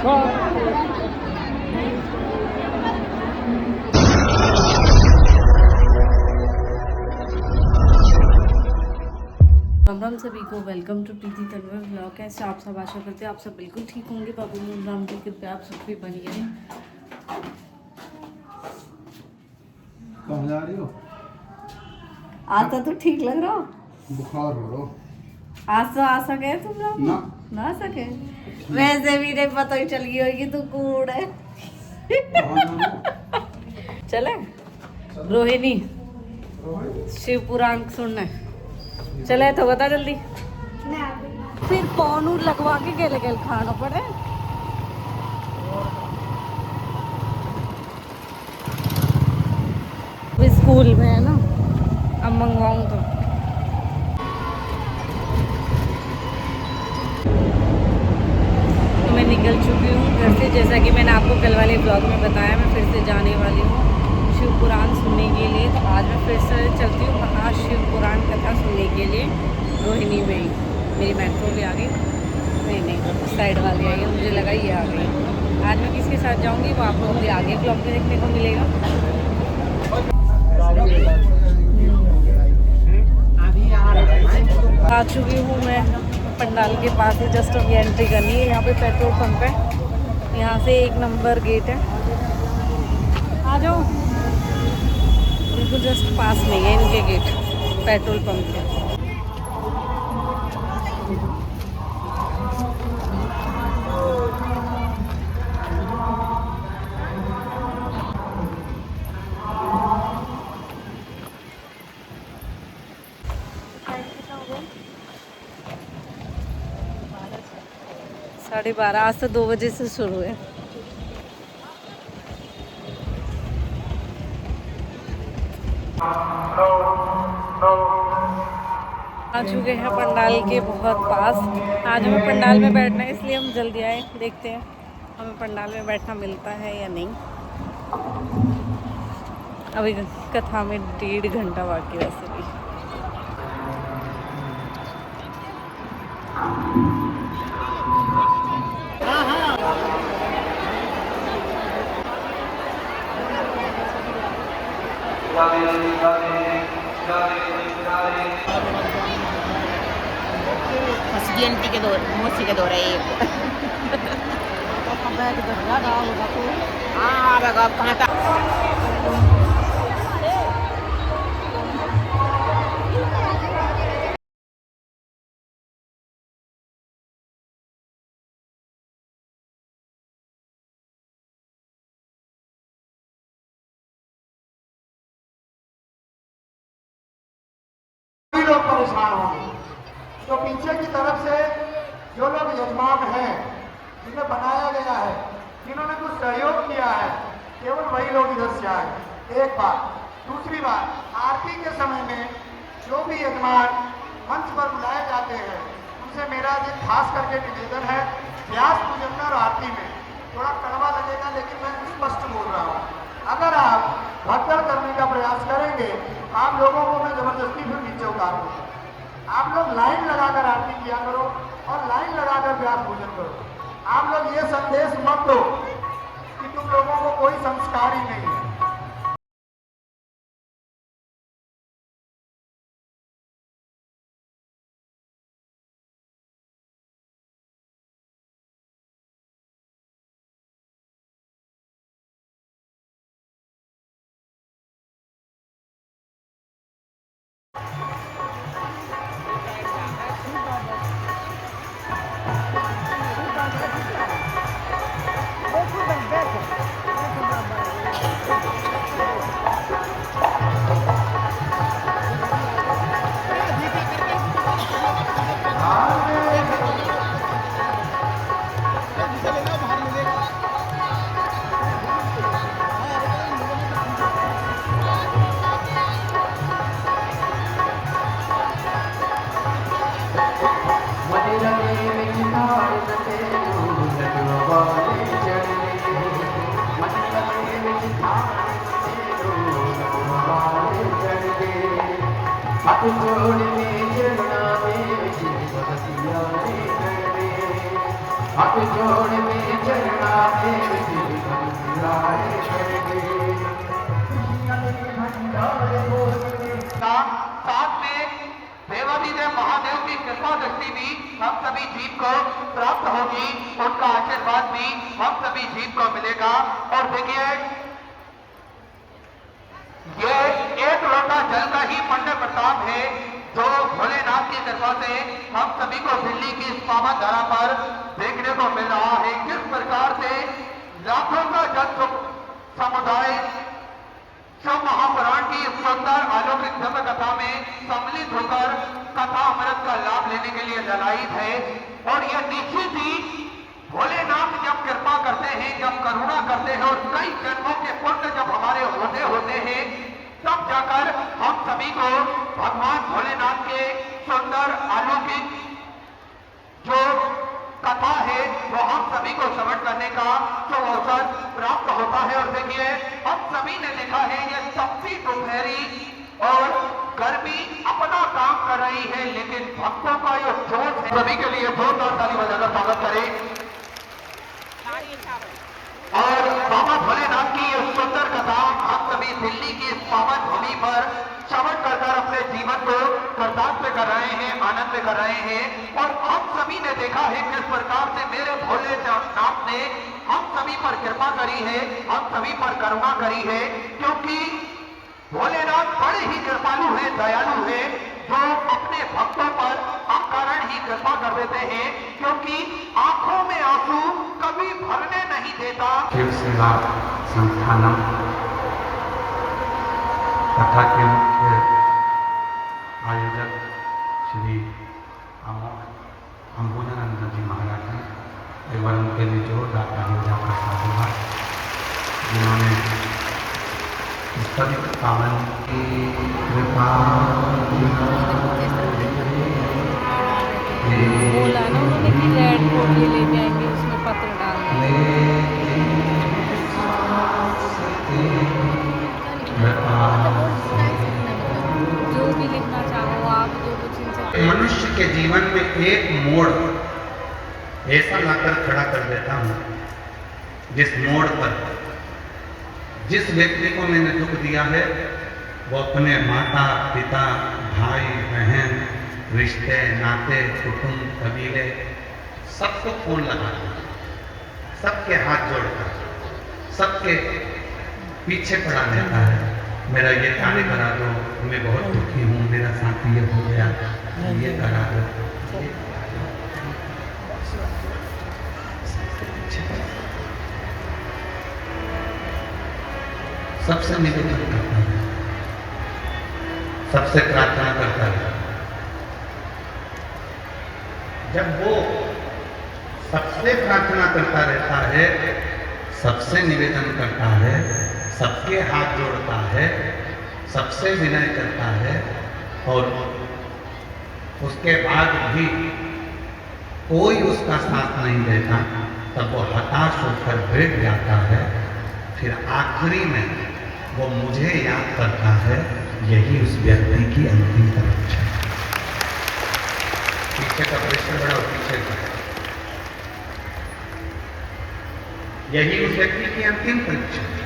राम राम सभी को, welcome to Preeti Tanwar blog. कैसे आप सब? आशा करते हैं आप सब बिल्कुल ठीक होंगे। बाबू मोहन राम की कृपया आप सब भी बनी रहे। कहाँ जा रही हो? आता तो ठीक लग रहा हो। बुखार हो रहा हो। आज तो आ सके तुम लोग ना आ सके। वैसे भी नहीं पता ही चल गई होगी तू कूड़ है। चले रोहिणी शिव पुराण सुनने चले तो बता जल्दी। फिर फोन लगवा के गेले गेल खाना पड़े। स्कूल में है ना, अब मंगवाऊं तो मैं निकल चुकी हूँ घर से। जैसा कि मैंने आपको कल वाले ब्लॉग में बताया, मैं फिर से जाने वाली हूँ शिव पुराण सुनने के लिए। तो आज मैं फिर से चलती हूँ महाशिव पुराण कथा सुनने के लिए। रोहिणी में ही मेरी मेट्रो भी आ गई। नहीं साइड वाली आई है, मुझे लगा ये आ गई। आज मैं किसके साथ जाऊँगी वो आप लोगों को आगे ब्लॉग में देखने को मिलेगा। आ चुकी हूँ मैं पंडाल के पास ही। जस्ट अभी एंट्री करनी है। यहाँ पे पेट्रोल पंप है, यहाँ से 1 नंबर गेट है। आ जाओ, बिल्कुल जस्ट पास में है इनके गेट पेट्रोल पंप के। साढ़े 12। आज तो 2 बजे से शुरू है। आ चुके हैं पंडाल के बहुत पास। आज हमें पंडाल में बैठना है, इसलिए हम जल्दी आए। देखते हैं हमें पंडाल में बैठना मिलता है या नहीं। अभी कथा में 1.5 घंटा बाकी वैसे भी। Pasyente que dor, música dora aí. Ah, bagap kata. लोग परेशान होंगे। तो पीछे की तरफ से जो लोग यजमान हैं, जिन्हें बनाया गया है, जिन्होंने कुछ सहयोग किया है, केवल वही लोग इधर से आए। एक बात। दूसरी बात, आरती के समय में जो भी यजमान मंच पर बुलाए जाते हैं, उनसे मेरा ये खास करके निवेदन है, व्यास पूजन में और आरती में थोड़ा कड़वा लगेगा, लेकिन मैं स्पष्ट बोल रहा हूँ। अगर आप भगदड़ करने का प्रयास करेंगे, आप लोगों को मैं जबरदस्ती फिर नीचे उतारूंगा। आप लोग लाइन लगाकर आरती किया करो और लाइन लगाकर व्यास पूजन करो। आप लोग ये संदेश मत दो कि तुम लोगों को कोई संस्कार ही नहीं है। हाथ जोड़ में चलना रोटी भी हम सभी जीव को प्राप्त होगी, उनका आशीर्वाद भी हम सभी जीव को मिलेगा। और देखिए ये एक लोटा जल का ही पुण्य प्रताप है जो भोलेनाथ की कृपा से हम सभी को दिल्ली की इस पावन धरा पर देखने को मिल रहा है। किस प्रकार से लाखों का जन समुदाय शिव महापुराण की सुंदर अलौकिक दिव्य कथा में सम्मिलित होकर कथा अमृत का लाभ लेने के लिए ललायित है। और यह निश्चित ही भोलेनाथ जब कृपा करते हैं, जब करुणा करते हैं और कई जन्मों के पुण्य जब हमारे होते हैं, तब जाकर हम सभी को भगवान भोलेनाथ के सुंदर अलौकिक जो कथा है वो हम सभी को श्रवण करने का जो अवसर प्राप्त होता है। और देखिए हम सभी ने देखा है ये तपती दोपहरी और गर्मी अपना काम कर रही है, लेकिन भक्तों का ये जोश है, सभी के लिए जोरदार ताली बजाकर स्वागत करें। और बाबा भोलेनाथ की ये सुंदर कथा हम सभी दिल्ली की इस पावन भूमि पर श्रवण कर अपने जीवन को कृतार्थ कर रहे हैं, आनंद कर रहे हैं। और हम सभी ने देखा है किस प्रकार से मेरे भोलेनाथ ने हम सभी पर कृपा करी है, हम सभी पर करुणा करी है, क्योंकि भोलेनाथ बड़े ही कृपालु है, दयालु है, जो अपने भक्तों पर अकारण ही कृपा कर देते हैं, क्योंकि आंखों में आंसू कभी भरने नहीं देता। शिव सेवा संस्थानम कथा के मुख्य आयोजक श्री अंबुजानंद जी महाराज हैं एवं उनके लिए जोरदार तालियों का साधुवाद, जिन्होंने इस पवित्र पावन की कृपा बोला ना उन्होंने कि रेड बोर्ड ये लेके आएंगे, उसमें पत्र डालना। जो भी लिखना चाहो आप, जो कुछ इनसे मनुष्य के जीवन में एक मोड़ ऐसा लाकर खड़ा कर देता हूं, जिस मोड़ पर जिस व्यक्ति को मैंने दुख दिया है वो अपने माता पिता भाई बहन रिश्ते नाते कुटुंब कबीले सबको फोन लगाता, सबके हाथ जोड़कर सबके पीछे पड़ा रहता है, मेरा ये कार्य करा दो, मैं बहुत दुखी हूँ, मेरा साथी ये हो गया, ये करा दो। सबसे निवेदन करता है, सबसे प्रार्थना करता है। जब वो सबसे प्रार्थना करता रहता है, सबसे निवेदन करता है, सबके हाथ जोड़ता है, सबसे विनय करता है और उसके बाद भी कोई उसका साथ नहीं देता, तब वो हताश होकर बैठ जाता है। फिर आखिरी में वो मुझे याद करता है, यही उस व्यक्ति की अंतिम परीक्षा है। पीछे का प्रश्न बड़ा पीछे का, यही उस व्यक्ति की अंतिम परीक्षा है।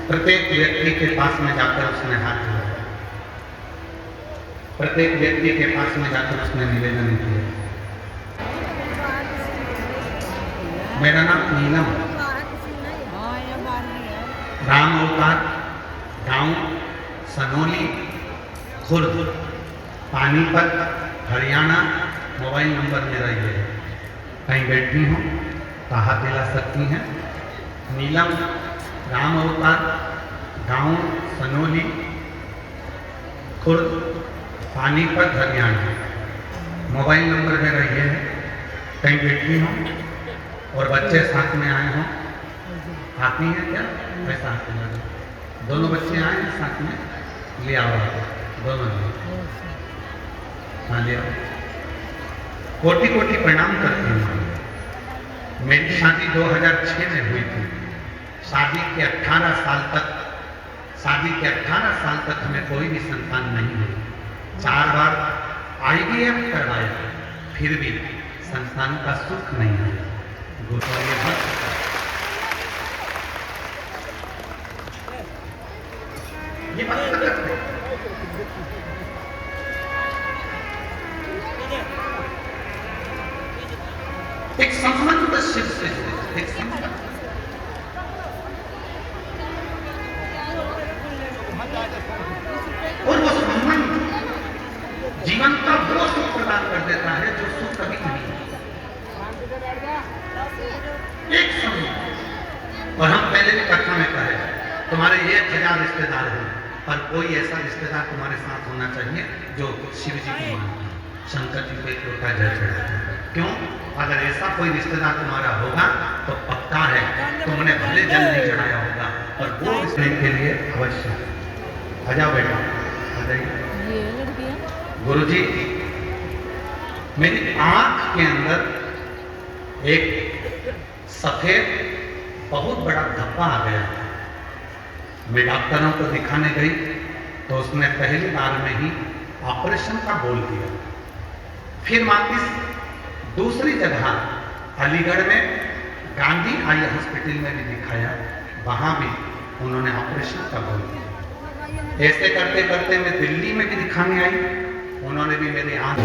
प्रत्येक व्यक्ति के पास में जाकर उसने हाथ जोड़ा, प्रत्येक व्यक्ति के पास में जाकर उसने निवेदन किया। मेरा नाम नीलम, राम अवतार, गांव सनोली, खुर्द, पानीपत, हरियाणा। मोबाइल नंबर मेरा ये है, कहीं बैठी हूँ तो हाथ दिला सकती हैं। नीलम, राम अवतार, गांव सनोली, खुर्द, पानीपत, हरियाणा। मोबाइल नंबर मेरा ये है, कहीं बैठी हूँ और बच्चे साथ में आए हों, आती हैं क्या? वैसा आते हैं, दोनों बच्चे आए हैं साथ में, ले आओ दोनों ले, हाँ ले आओ। कोटि कोटि प्रणाम करती हूँ। मेरी शादी 2006 में हुई थी। शादी के 18 साल तक हमें कोई भी संतान नहीं हुई। 4 बार IVF करवाया, फिर भी संतान का सुख नहीं आया। ये बात करते एक संबंध शिव से जुड़े, एक संबंध। और वो संबंध जीवन का वो सुख प्रदान कर देता है जो सुख कभी नहीं है। एक संबंध। और हम पहले भी कथा में कहे, तुम्हारे 1000 रिश्तेदार हैं, पर कोई ऐसा रिश्तेदार तुम्हारे साथ होना चाहिए जो शिव जी को मानता है, शंकर जी को एक लोटा जल चढ़ाता है। क्यों? अगर ऐसा कोई रिश्तेदार तुम्हारा होगा तो पक्का है तुमने भले जल नहीं चढ़ाया होगा, पर वो इसके लिए अवश्य। आ जाओ बेटा, आ जाइए। गुरुजी, मेरी आंख के अंदर एक सफेद बहुत बड़ा धब्बा आ गया। मैं डॉक्टरों को दिखाने गई तो उसने पहली बार में ही ऑपरेशन का बोल दिया। फिर वापिस दूसरी जगह अलीगढ़ में गांधी आई हॉस्पिटल में भी दिखाया, वहां भी उन्होंने ऑपरेशन का बोल दिया। ऐसे करते करते मैं दिल्ली में भी दिखाने आई, उन्होंने भी मेरी आंख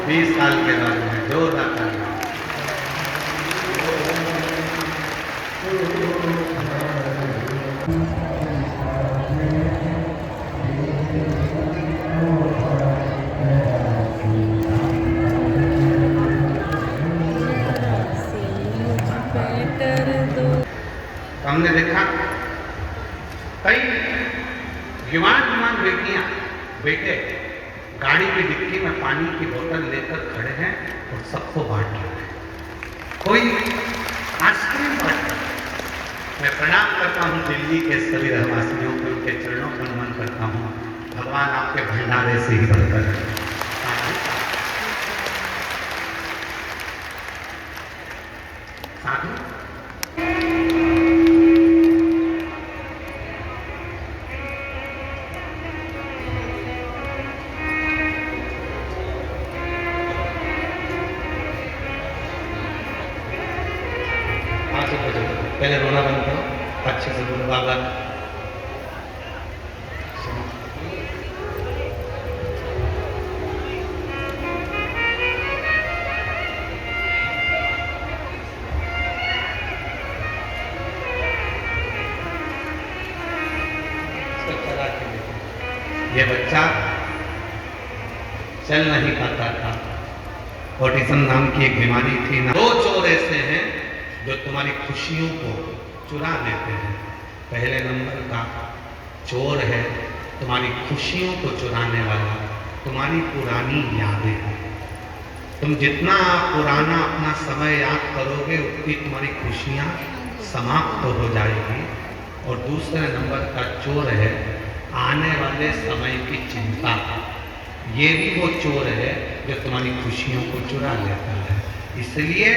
20 साल के बाद में जोरदार करना। हमने देखा कई युवान बेटियां बेटे गाड़ी की डिक्की में पानी की बोतल लेकर खड़े हैं और सबको बांट रहे हैं। कोई आइसक्रीम बांट रहा है। मैं प्रणाम करता हूँ दिल्ली के सभी रहवासियों को, उनके चरणों को नमन करता हूँ। भगवान आपके भंडारे से ही बढ़कर साधु पहले रोना बंद करो, अच्छे से बोलो बाबा। ये बच्चा चल नहीं पाता था, ऑटिज्म नाम की एक बीमारी थी ना। 2 चोर ऐसे हैं जो तुम्हारी खुशियों को चुरा लेते हैं। पहले नंबर का चोर है तुम्हारी खुशियों को चुराने वाला तुम्हारी पुरानी यादें। तुम जितना पुराना अपना समय याद करोगे उतनी तुम्हारी खुशियां समाप्त हो जाएगी। और दूसरे नंबर का चोर है आने वाले समय की चिंता। ये भी वो चोर है जो तुम्हारी खुशियों को चुरा लेता है। इसलिए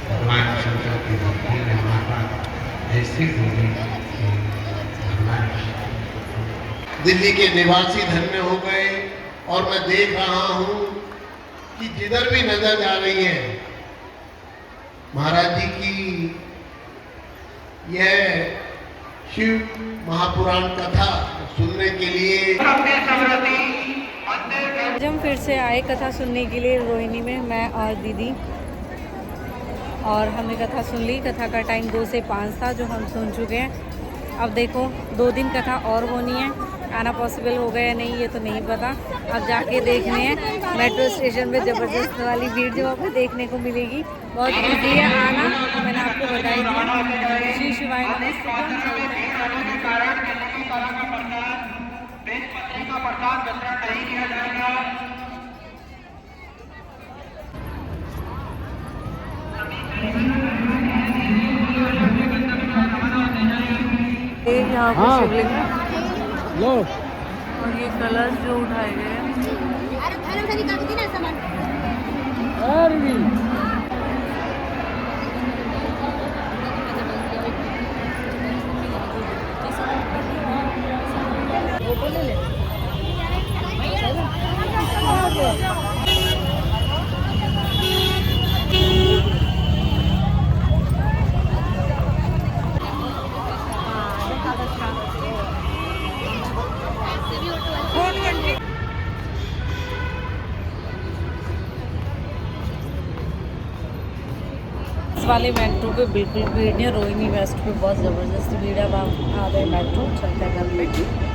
भगवान शंकर की बुद्धि में माता ऐसी होगी। दिल्ली के निवासी धन्य हो गए। और मैं देख रहा हूं कि जिधर भी नजर जा रही है महाराज जी की यह शिव महापुराण कथा सुनने के लिए अपनी समृद्धि आज हम फिर से आए कथा सुनने के लिए रोहिणी में, मैं और दीदी, और हमने कथा सुन ली। कथा का टाइम 2 से 5 था जो हम सुन चुके हैं। अब देखो 2 दिन कथा और होनी है, आना पॉसिबल होगा या नहीं ये तो नहीं पता, अब जाके देखने हैं। मेट्रो स्टेशन पे ज़बरदस्त वाली भीड़ जो आपको देखने को मिलेगी, बहुत ईजी है आना, तो मैंने आपको बताई दिया। श्री शिवाय यहाँ पे शिवलिंग लो, और ये कलश जो उठाए गए हैं। वाले मेट्रो पे बिल्कुल भीड़ नहीं है, रोहिणी वेस्ट पे बहुत ज़बरदस्त भीड़ है। अब हम आ गए मेट्रो, चलते हैं घर पे।